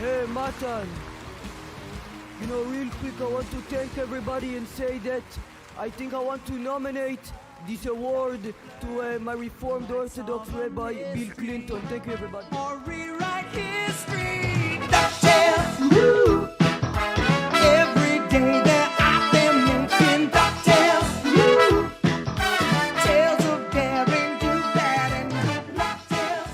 Hey, Matan. Real quick, I want to thank everybody and say that I think I want to nominate this award to my Reformed Orthodox Rabbi Bill Clinton. Thank you, everybody. Or rewrite history. DuckTales. Every day there I've been making DuckTales. Tales of daring, do bad, and DuckTales.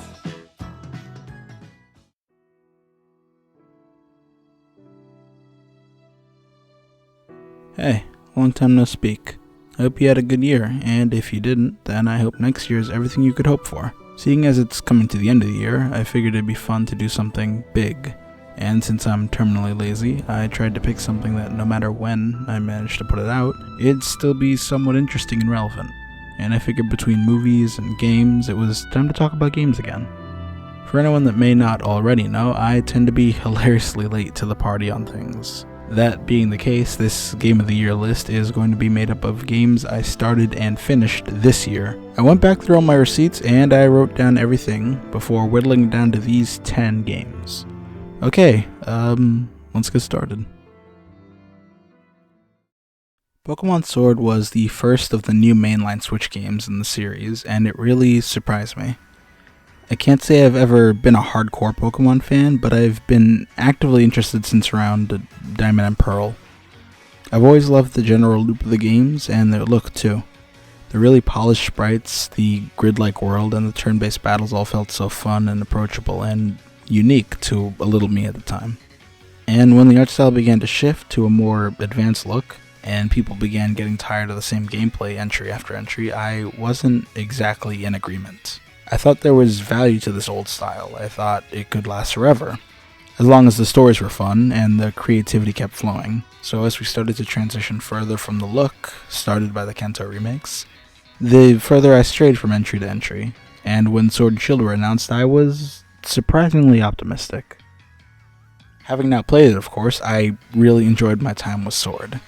Hey, long time no speak. I hope you had a good year, and if you didn't, then I hope next year is everything you could hope for. Seeing as it's coming to the end of the year, I figured it'd be fun to do something big. And since I'm terminally lazy, I tried to pick something that no matter when I managed to put it out, it'd still be somewhat interesting and relevant. And I figured between movies and games, it was time to talk about games again. For anyone that may not already know, I tend to be hilariously late to the party on things. That being the case, this Game of the Year list is going to be made up of games I started and finished this year. I went back through all my receipts and I wrote down everything before whittling it down to these 10 games. Okay, let's get started. Pokémon Sword was the first of the new mainline Switch games in the series, and it really surprised me. I can't say I've ever been a hardcore Pokemon fan, but I've been actively interested since around Diamond and Pearl. I've always loved the general loop of the games, and their look too. The really polished sprites, the grid-like world, and the turn-based battles all felt so fun and approachable, and unique to a little me at the time. And when the art style began to shift to a more advanced look, and people began getting tired of the same gameplay entry after entry, I wasn't exactly in agreement. I thought there was value to this old style. I thought it could last forever, as long as the stories were fun and the creativity kept flowing. So as we started to transition further from the look started by the Kanto remakes, the further I strayed from entry to entry, and when Sword and Shield were announced, I was surprisingly optimistic. Having now played it, of course, I really enjoyed my time with Sword.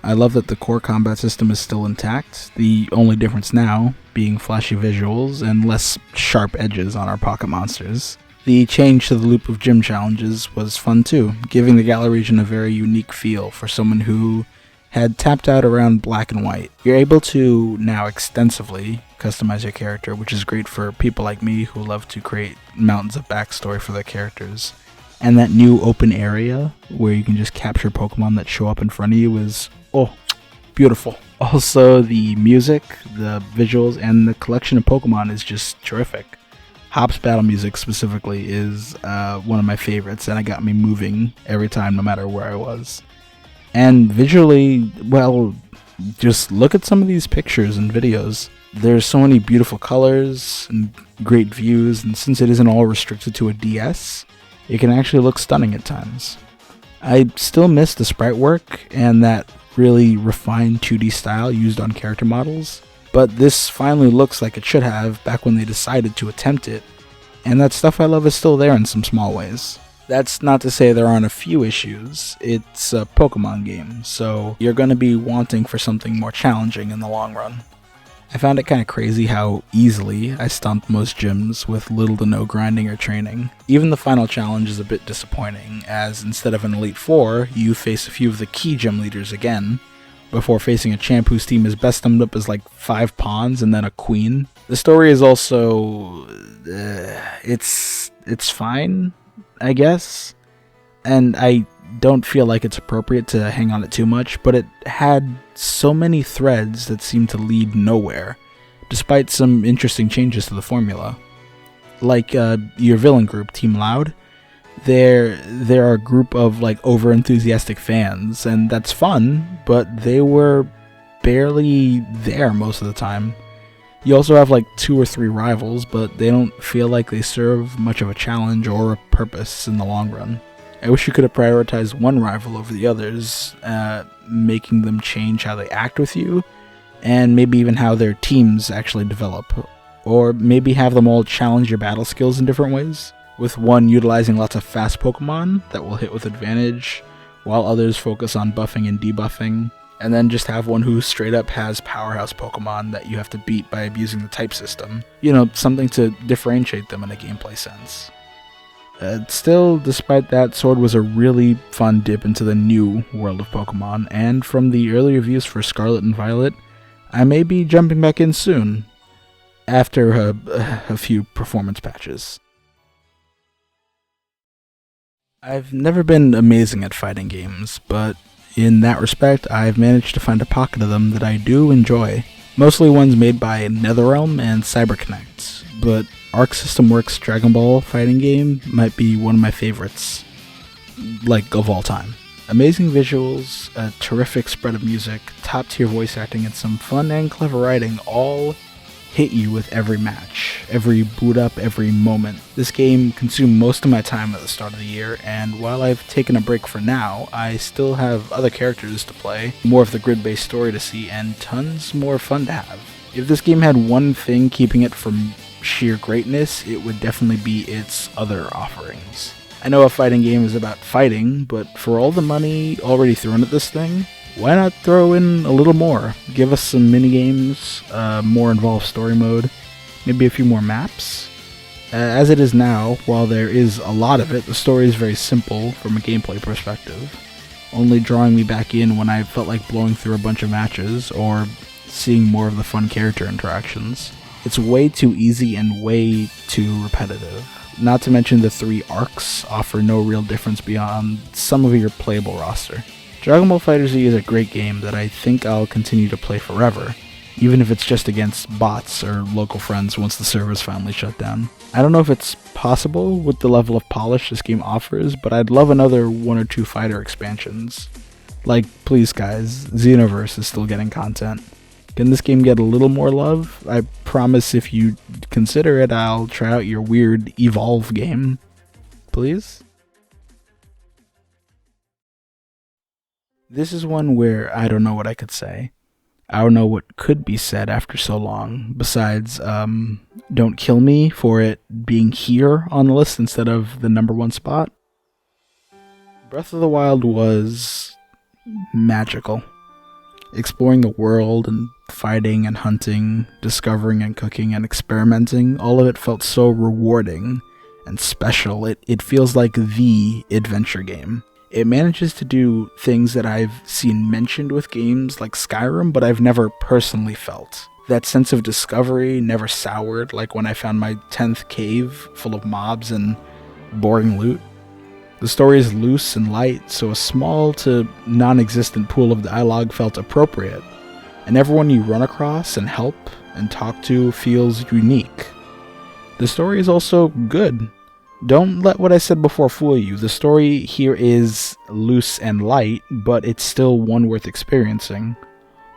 I love that the core combat system is still intact, the only difference now being flashy visuals and less sharp edges on our pocket monsters. The change to the loop of gym challenges was fun too, giving the Galar region a very unique feel for someone who had tapped out around Black and White. You're able to now extensively customize your character, which is great for people like me who love to create mountains of backstory for their characters. And that new open area where you can just capture Pokemon that show up in front of you is, beautiful. Also, the music, the visuals, and the collection of Pokemon is just terrific. Hop's battle music specifically is one of my favorites, and it got me moving every time, no matter where I was. And visually, well, just look at some of these pictures and videos. There's so many beautiful colors and great views, and since it isn't all restricted to a DS, it can actually look stunning at times. I still miss the sprite work and that really refined 2D style used on character models, but this finally looks like it should have back when they decided to attempt it, and that stuff I love is still there in some small ways. That's not to say there aren't a few issues. It's a Pokemon game, so you're going to be wanting for something more challenging in the long run. I found it kind of crazy how easily I stomped most gyms with little to no grinding or training. Even the final challenge is a bit disappointing, as instead of an Elite Four, you face a few of the key gym leaders again, before facing a champ whose team is best summed up as like 5 pawns and then a queen. The story is also... it's fine, I guess, and I don't feel like it's appropriate to hang on it too much, but it had so many threads that seemed to lead nowhere, despite some interesting changes to the formula. Like your villain group, Team Loud, they're a group of like over-enthusiastic fans, and that's fun, but they were barely there most of the time. You also have like 2 or 3 rivals, but they don't feel like they serve much of a challenge or a purpose in the long run. I wish you could have prioritized one rival over the others, making them change how they act with you, and maybe even how their teams actually develop. Or maybe have them all challenge your battle skills in different ways, with one utilizing lots of fast Pokemon that will hit with advantage, while others focus on buffing and debuffing, and then just have one who straight up has powerhouse Pokemon that you have to beat by abusing the type system. You know, something to differentiate them in a gameplay sense. Still, despite that, Sword was a really fun dip into the new world of Pokemon, and from the early reviews for Scarlet and Violet, I may be jumping back in soon, after a few performance patches. I've never been amazing at fighting games, but in that respect, I've managed to find a pocket of them that I do enjoy. Mostly ones made by NetherRealm and CyberConnect, but Arc System Works' Dragon Ball fighting game might be one of my favorites, of all time. Amazing visuals, a terrific spread of music, top-tier voice acting, and some fun and clever writing all hit you with every match, every boot up, every moment. This game consumed most of my time at the start of the year, and while I've taken a break for now, I still have other characters to play, more of the grid-based story to see, and tons more fun to have. If this game had one thing keeping it from sheer greatness, it would definitely be its other offerings. I know a fighting game is about fighting, but for all the money already thrown at this thing, why not throw in a little more? Give us some minigames, more involved story mode, maybe a few more maps. As it is now, while there is a lot of it, the story is very simple from a gameplay perspective, only drawing me back in when I felt like blowing through a bunch of matches or seeing more of the fun character interactions. It's way too easy and way too repetitive. Not to mention the 3 arcs offer no real difference beyond some of your playable roster. Dragon Ball FighterZ is a great game that I think I'll continue to play forever, even if it's just against bots or local friends once the servers finally shut down. I don't know if it's possible with the level of polish this game offers, but I'd love another 1 or 2 fighter expansions. Please guys, Xenoverse is still getting content. Can this game get a little more love? I promise if you consider it, I'll try out your weird Evolve game. Please? This is one where I don't know what I could say. I don't know what could be said after so long, besides, don't kill me for it being here on the list instead of the number 1 spot. Breath of the Wild was magical. Exploring the world and fighting and hunting, discovering and cooking and experimenting, all of it felt so rewarding and special. It feels like the adventure game. It manages to do things that I've seen mentioned with games like Skyrim, but I've never personally felt. That sense of discovery never soured, like when I found my 10th cave full of mobs and boring loot. The story is loose and light, so a small to non-existent pool of dialogue felt appropriate, and everyone you run across and help and talk to feels unique. The story is also good. Don't let what I said before fool you. The story here is loose and light, but it's still one worth experiencing.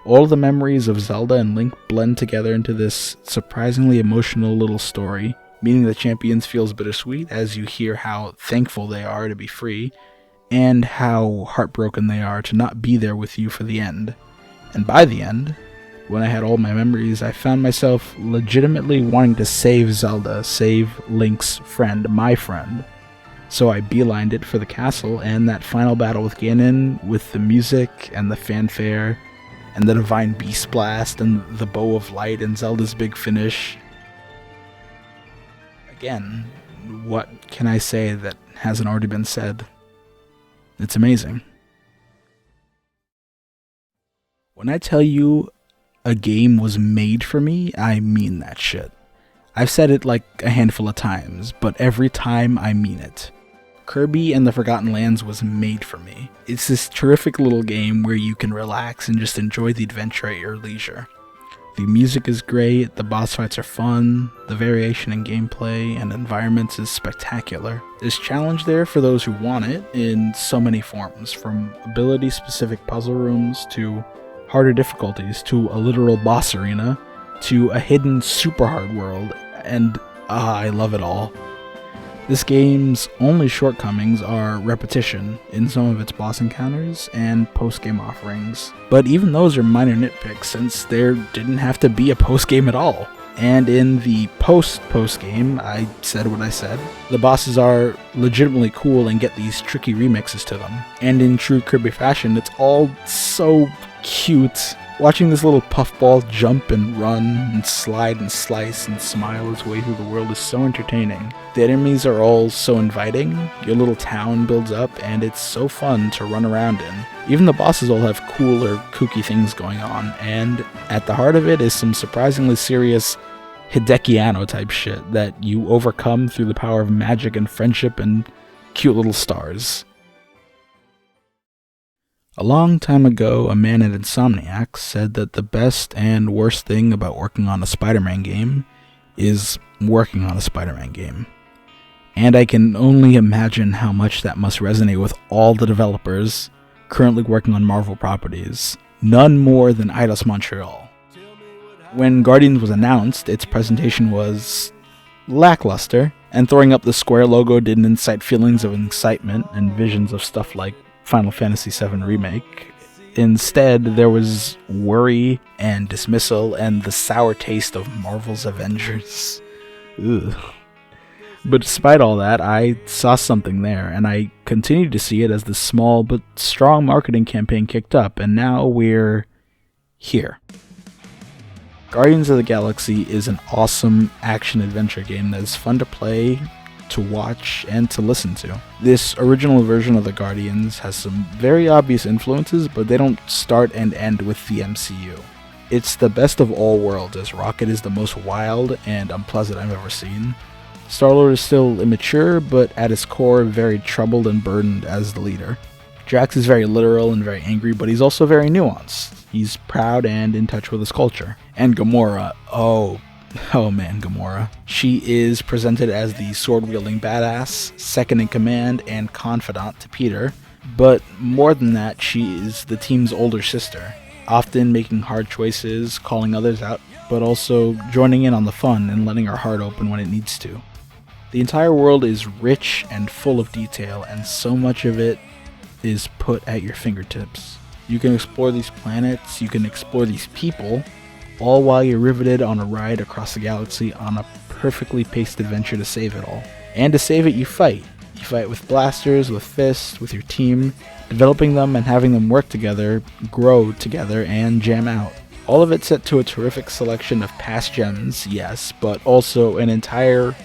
All the memories of Zelda and Link blend together into this surprisingly emotional little story. Meeting the champions feels bittersweet as you hear how thankful they are to be free, and how heartbroken they are to not be there with you for the end. And by the end, when I had all my memories, I found myself legitimately wanting to save Zelda, save Link's friend, my friend. So I beelined it for the castle, and that final battle with Ganon, with the music and the fanfare, and the Divine Beast Blast, and the Bow of Light, and Zelda's big finish. Again, what can I say that hasn't already been said? It's amazing. When I tell you a game was made for me, I mean that shit. I've said it like a handful of times, but every time I mean it. Kirby and the Forgotten Lands was made for me. It's this terrific little game where you can relax and just enjoy the adventure at your leisure. The music is great, the boss fights are fun, the variation in gameplay and environments is spectacular. There's challenge there for those who want it in so many forms, from ability-specific puzzle rooms to harder difficulties to a literal boss arena to a hidden super hard world, and I love it all. This game's only shortcomings are repetition in some of its boss encounters and post-game offerings, but even those are minor nitpicks since there didn't have to be a post-game at all. And in the post-game, I said what I said. The bosses are legitimately cool and get these tricky remixes to them. And in true Kirby fashion, it's all so cute. Watching this little puffball jump and run and slide and slice and smile his way through the world is so entertaining. The enemies are all so inviting, your little town builds up, and it's so fun to run around in. Even the bosses all have cool or kooky things going on, and at the heart of it is some surprisingly serious Hidekiano type shit that you overcome through the power of magic and friendship and cute little stars. A long time ago, a man at Insomniac said that the best and worst thing about working on a Spider-Man game is working on a Spider-Man game. And I can only imagine how much that must resonate with all the developers currently working on Marvel properties, none more than Eidos Montreal. When Guardians was announced, its presentation was lackluster, and throwing up the Square logo didn't incite feelings of excitement and visions of stuff like Final Fantasy VII Remake. Instead, there was worry and dismissal and the sour taste of Marvel's Avengers. Ugh. But despite all that, I saw something there, and I continued to see it as the small but strong marketing campaign kicked up, and now we're here. Guardians of the Galaxy is an awesome action-adventure game that is fun to play, to watch, and to listen to. This original version of the Guardians has some very obvious influences, but they don't start and end with the MCU. It's the best of all worlds, as Rocket is the most wild and unpleasant I've ever seen. Star-Lord is still immature, but at his core very troubled and burdened as the leader. Drax is very literal and very angry, but he's also very nuanced. He's proud and in touch with his culture. And Gamora, oh man, Gamora. She is presented as the sword-wielding badass, second in command, and confidant to Peter. But more than that, she is the team's older sister, often making hard choices, calling others out, but also joining in on the fun and letting her heart open when it needs to. The entire world is rich and full of detail, and so much of it is put at your fingertips. You can explore these planets, you can explore these people, all while you're riveted on a ride across the galaxy on a perfectly paced adventure to save it all. And to save it, you fight. You fight with blasters, with fists, with your team, developing them and having them work together, grow together, and jam out. All of it set to a terrific selection of past gems, yes, but also an entire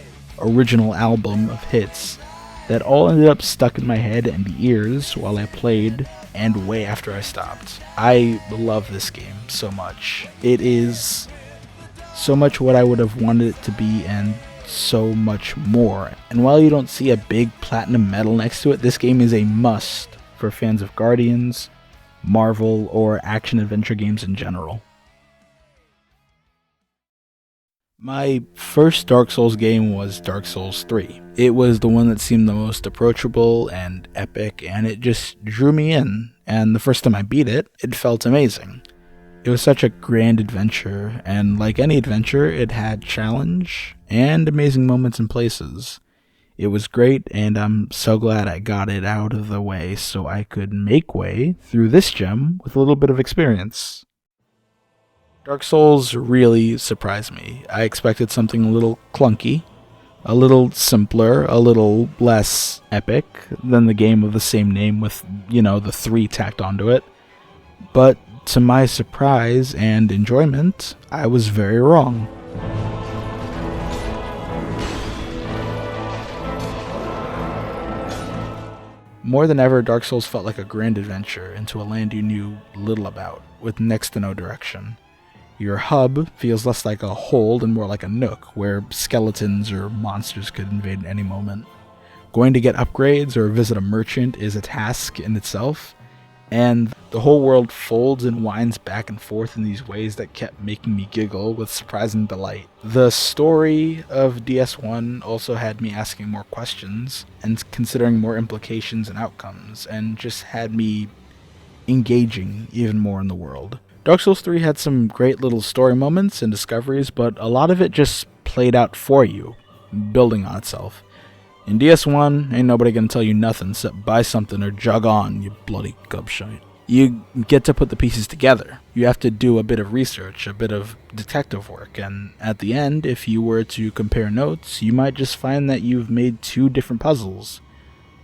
original album of hits that all ended up stuck in my head and ears while I played and way after I stopped. I love this game so much. It is so much what I would have wanted it to be and so much more. And while you don't see a big platinum medal next to it, this game is a must for fans of Guardians, Marvel, or action-adventure games in general. My first Dark Souls game was Dark Souls 3. It was the one that seemed the most approachable and epic, and it just drew me in, and the first time I beat it, it felt amazing. It was such a grand adventure, and like any adventure, it had challenge and amazing moments and places. It was great, and I'm so glad I got it out of the way so I could make way through this gem with a little bit of experience. Dark Souls really surprised me. I expected something a little clunky, a little simpler, a little less epic than the game of the same name with, the 3 tacked onto it. But to my surprise and enjoyment, I was very wrong. More than ever, Dark Souls felt like a grand adventure into a land you knew little about, with next to no direction. Your hub feels less like a hold and more like a nook, where skeletons or monsters could invade at any moment. Going to get upgrades or visit a merchant is a task in itself, and the whole world folds and winds back and forth in these ways that kept making me giggle with surprising delight. The story of DS1 also had me asking more questions and considering more implications and outcomes, and just had me engaging even more in the world. Dark Souls 3 had some great little story moments and discoveries, but a lot of it just played out for you, building on itself. In DS1, ain't nobody gonna tell you nothing except buy something or jog on, you bloody gubshite. You get to put the pieces together. You have to do a bit of research, a bit of detective work, and at the end, if you were to compare notes, you might just find that you've made 2 different puzzles,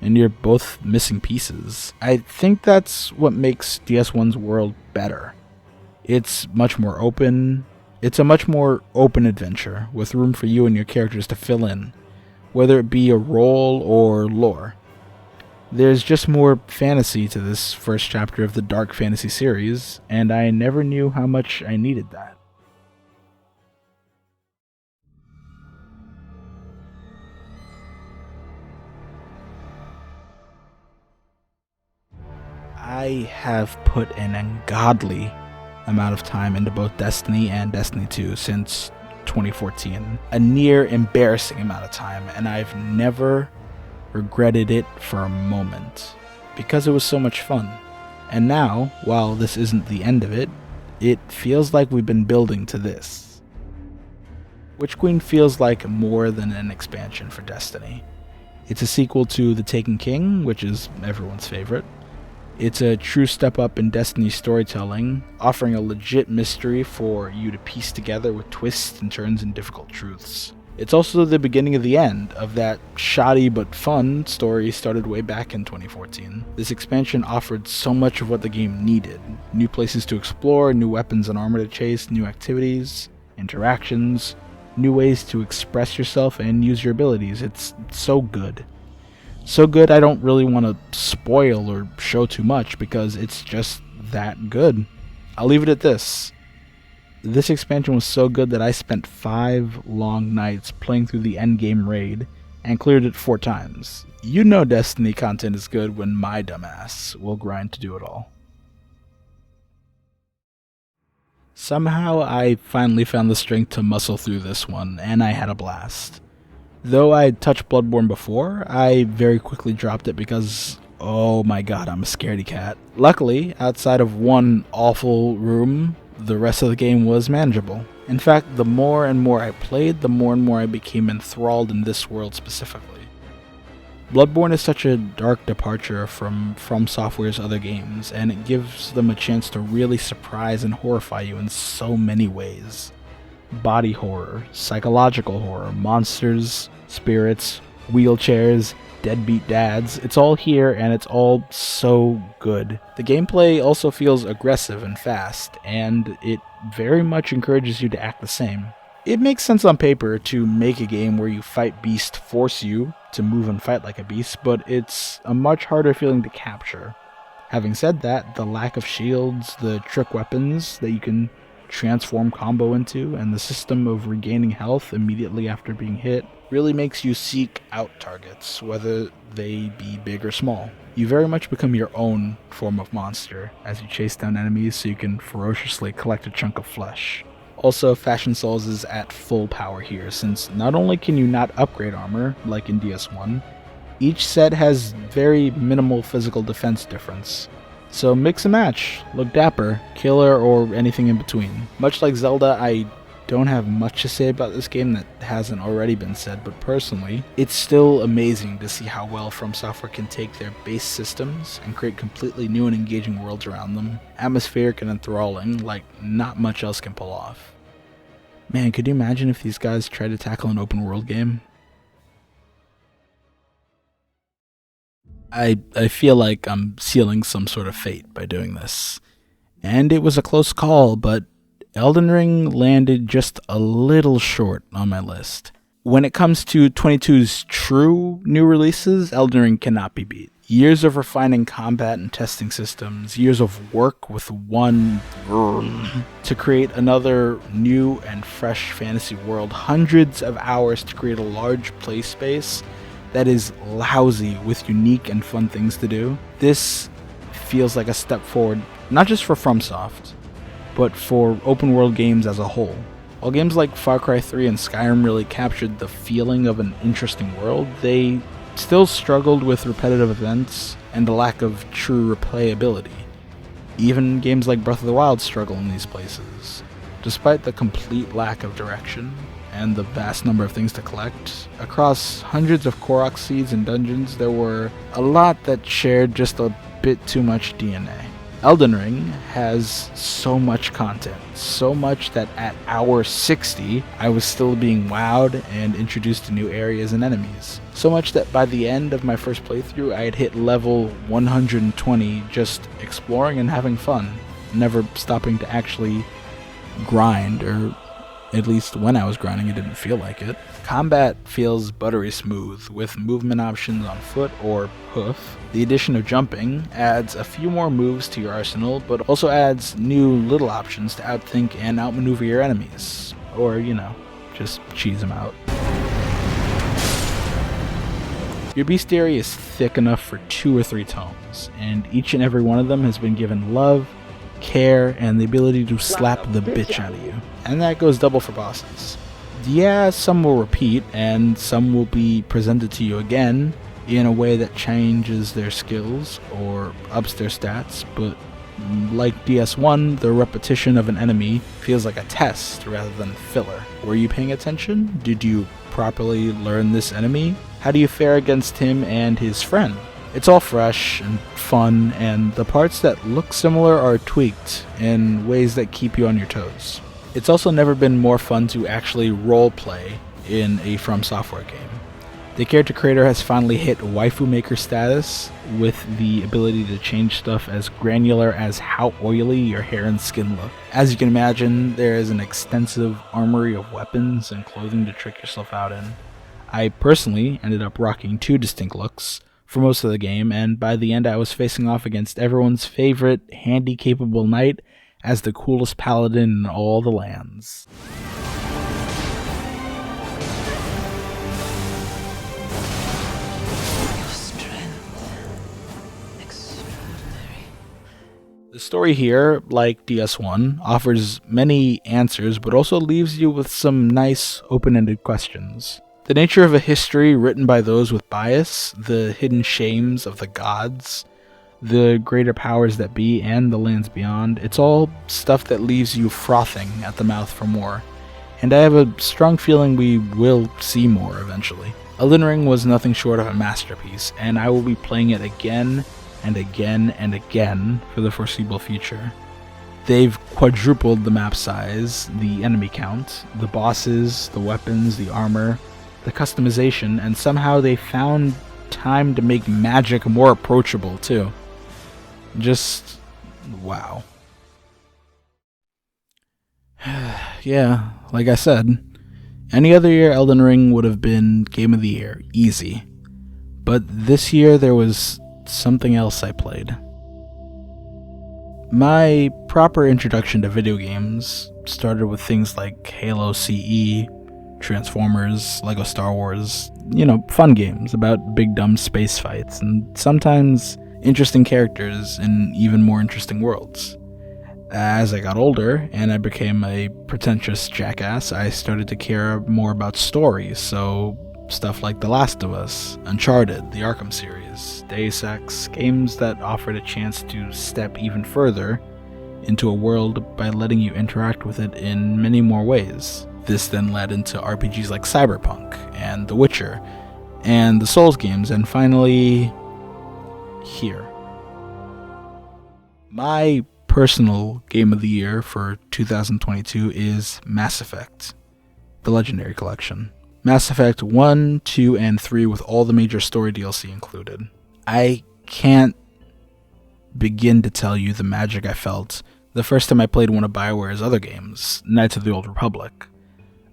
and you're both missing pieces. I think that's what makes DS1's world better. It's much more open. It's a much more open adventure, with room for you and your characters to fill in, whether it be a role or lore. There's just more fantasy to this first chapter of the Dark Fantasy series, and I never knew how much I needed that. I have put an ungodly amount of time into both Destiny and Destiny 2 since 2014. A near embarrassing amount of time, and I've never regretted it for a moment, because it was so much fun. And now, while this isn't the end of it, it feels like we've been building to this. Witch Queen feels like more than an expansion for Destiny. It's a sequel to The Taken King, which is everyone's favorite. It's a true step up in Destiny storytelling, offering a legit mystery for you to piece together with twists and turns and difficult truths. It's also the beginning of the end of that shoddy but fun story started way back in 2014. This expansion offered so much of what the game needed. New places to explore, new weapons and armor to chase, new activities, interactions, new ways to express yourself and use your abilities. It's so good. So good I don't really want to spoil or show too much because it's just that good. I'll leave it at this. This expansion was so good that I spent 5 long nights playing through the endgame raid and cleared it 4 times. You know Destiny content is good when my dumbass will grind to do it all. Somehow I finally found the strength to muscle through this one, and I had a blast. Though I had touched Bloodborne before, I very quickly dropped it because, oh my god, I'm a scaredy cat. Luckily, outside of one awful room, the rest of the game was manageable. In fact, the more and more I played, the more and more I became enthralled in this world specifically. Bloodborne is such a dark departure from Software's other games, and it gives them a chance to really surprise and horrify you in so many ways. Body horror, psychological horror, monsters, spirits, wheelchairs, deadbeat dads, it's all here and it's all so good. The gameplay also feels aggressive and fast, and it very much encourages you to act the same. It makes sense on paper to make a game where you fight beasts force you to move and fight like a beast, but it's a much harder feeling to capture. Having said that, the lack of shields, the trick weapons that you can transform combo into, and the system of regaining health immediately after being hit really makes you seek out targets, whether they be big or small. You very much become your own form of monster as you chase down enemies so you can ferociously collect a chunk of flesh. Also, Fashion Souls is at full power here, since not only can you not upgrade armor, like in DS1, each set has very minimal physical defense difference. So mix and match, look dapper, killer, or anything in between. Much like Zelda, I don't have much to say about this game that hasn't already been said, but personally, it's still amazing to see how well From Software can take their base systems and create completely new and engaging worlds around them, atmospheric and enthralling, like not much else can pull off. Man, could you imagine if these guys tried to tackle an open world game? I feel like I'm sealing some sort of fate by doing this. And it was a close call, but Elden Ring landed just a little short on my list. When it comes to 22's true new releases, Elden Ring cannot be beat. Years of refining combat and testing systems, years of work with one to create another new and fresh fantasy world, hundreds of hours to create a large play space that is lousy with unique and fun things to do. This feels like a step forward, not just for FromSoft, but for open world games as a whole. While games like Far Cry 3 and Skyrim really captured the feeling of an interesting world, they still struggled with repetitive events and a lack of true replayability. Even games like Breath of the Wild struggle in these places. Despite the complete lack of direction and the vast number of things to collect, across hundreds of Korok seeds and dungeons, there were a lot that shared just a bit too much DNA. Elden Ring has so much content, so much that at hour 60, I was still being wowed and introduced to new areas and enemies. So much that by the end of my first playthrough, I had hit level 120 just exploring and having fun. never stopping to actually grind, or at least when I was grinding it didn't feel like it. Combat feels buttery smooth, with movement options on foot or hoof. The addition of jumping adds a few more moves to your arsenal, but also adds new little options to outthink and outmaneuver your enemies. Or, just cheese them out. Your bestiary is thick enough for 2 or 3 tomes, and each and every one of them has been given love, care, and the ability to slap the bitch out of you. And that goes double for bosses. Yeah, some will repeat, and some will be presented to you again in a way that changes their skills or ups their stats, but like DS1, the repetition of an enemy feels like a test rather than filler. Were you paying attention? Did you properly learn this enemy? How do you fare against him and his friend? It's all fresh and fun, and the parts that look similar are tweaked in ways that keep you on your toes. It's also never been more fun to actually roleplay in a From Software game. The character creator has finally hit waifu maker status with the ability to change stuff as granular as how oily your hair and skin look. As you can imagine, there is an extensive armory of weapons and clothing to trick yourself out in. I personally ended up rocking 2 distinct looks for most of the game, and by the end I was facing off against everyone's favorite handy-capable knight as the coolest paladin in all the lands. The story here, like DS1, offers many answers, but also leaves you with some nice, open-ended questions. The nature of a history written by those with bias, the hidden shames of the gods, the greater powers that be, and the lands beyond, it's all stuff that leaves you frothing at the mouth for more. And I have a strong feeling we will see more eventually. Elden Ring was nothing short of a masterpiece, and I will be playing it again and again and again for the foreseeable future. They've quadrupled the map size, the enemy count, the bosses, the weapons, the armor, the customization, and somehow they found time to make magic more approachable too. Just wow. Yeah, like I said, any other year Elden Ring would have been Game of the Year, easy. But this year there was something else I played. My proper introduction to video games started with things like Halo CE, Transformers, Lego Star Wars, fun games about big dumb space fights, and sometimes interesting characters in even more interesting worlds. As I got older and I became a pretentious jackass, I started to care more about stories, so stuff like The Last of Us, Uncharted, the Arkham series, Deus Ex, games that offered a chance to step even further into a world by letting you interact with it in many more ways. This then led into RPGs like Cyberpunk and The Witcher and the Souls games, and finally here. My personal game of the year for 2022 is Mass Effect, the Legendary Collection. Mass Effect 1, 2, and 3 with all the major story DLC included. I can't begin to tell you the magic I felt the first time I played one of BioWare's other games, Knights of the Old Republic.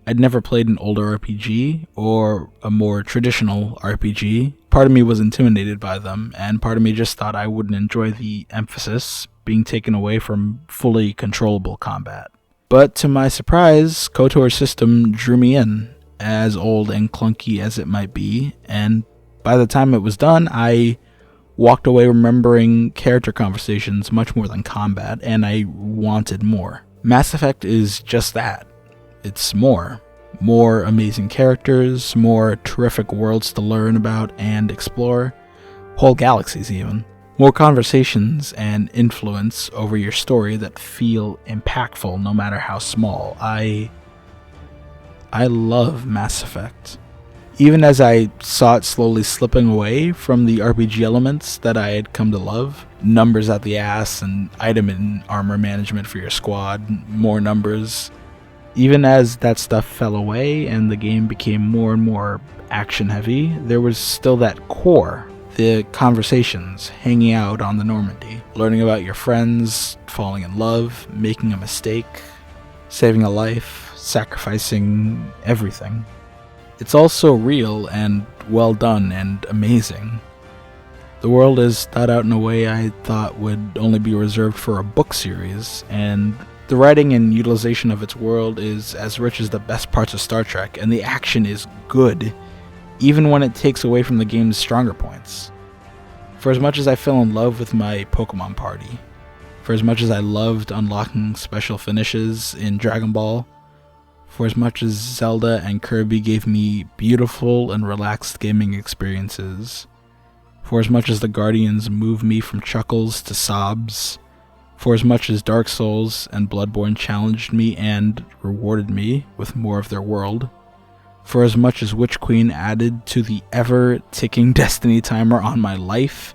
I'd never played an older RPG or a more traditional RPG. Part of me was intimidated by them, and part of me just thought I wouldn't enjoy the emphasis being taken away from fully controllable combat. But to my surprise, KOTOR's system drew me in, as old and clunky as it might be, and by the time it was done, I walked away remembering character conversations much more than combat, and I wanted more. Mass Effect is just that. It's more. More amazing characters, more terrific worlds to learn about and explore, whole galaxies even. More conversations and influence over your story that feel impactful no matter how small. I love Mass Effect. Even as I saw it slowly slipping away from the RPG elements that I had come to love, numbers out the ass and item and armor management for your squad, more numbers. Even as that stuff fell away and the game became more and more action heavy, there was still that core The conversations, hanging out on the Normandy, learning about your friends, falling in love, making a mistake, saving a life, sacrificing everything. It's all so real and well done and amazing. The world is thought out in a way I thought would only be reserved for a book series, and the writing and utilization of its world is as rich as the best parts of Star Trek, and the action is good, even when it takes away from the game's stronger points. For as much as I fell in love with my Pokémon party, for as much as I loved unlocking special finishes in Dragon Ball, for as much as Zelda and Kirby gave me beautiful and relaxed gaming experiences, for as much as the Guardians moved me from chuckles to sobs, for as much as Dark Souls and Bloodborne challenged me and rewarded me with more of their world, for as much as Witch Queen added to the ever-ticking destiny timer on my life,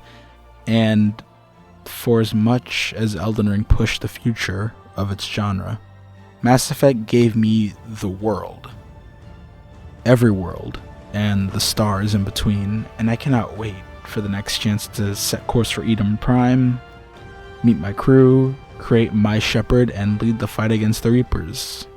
and for as much as Elden Ring pushed the future of its genre, Mass Effect gave me the world. Every world, and the stars in between, and I cannot wait for the next chance to set course for Eden Prime, meet my crew, create my shepherd, and lead the fight against the Reapers.